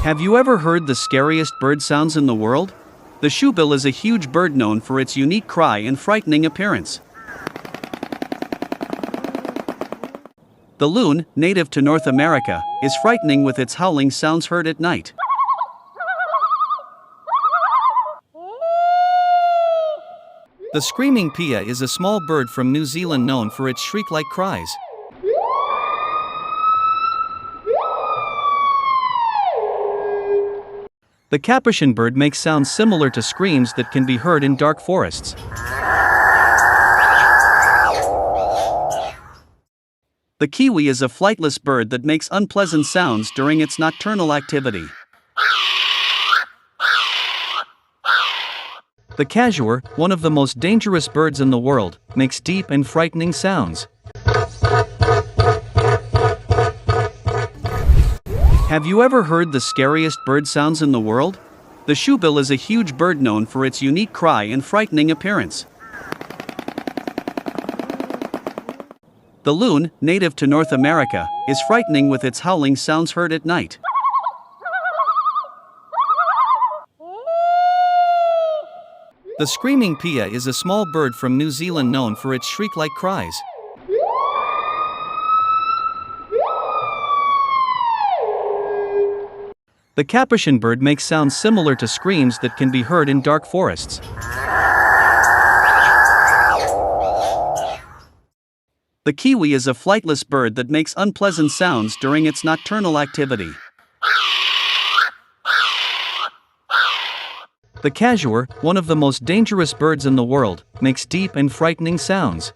Have you ever heard the scariest bird sounds in the world? The shoebill is a huge bird known for its unique cry and frightening appearance. The loon, native to North America, is frightening with its howling sounds heard at night. The screaming piha is a small bird from New Zealand known for its shriek-like cries. The Capuchinbird makes sounds similar to screams that can be heard in dark forests. The Kiwi is a flightless bird that makes unpleasant sounds during its nocturnal activity. The Cassowary, one of the most dangerous birds in the world, makes deep and frightening sounds. Have you ever heard the scariest bird sounds in the world? The shoebill is a huge bird known for its unique cry and frightening appearance. The loon, native to North America, is frightening with its howling sounds heard at night. The screaming piha is a small bird from New Zealand known for its shriek-like cries. The Capuchinbird makes sounds similar to screams that can be heard in dark forests. The Kiwi is a flightless bird that makes unpleasant sounds during its nocturnal activity. The Cassowary, one of the most dangerous birds in the world, makes deep and frightening sounds.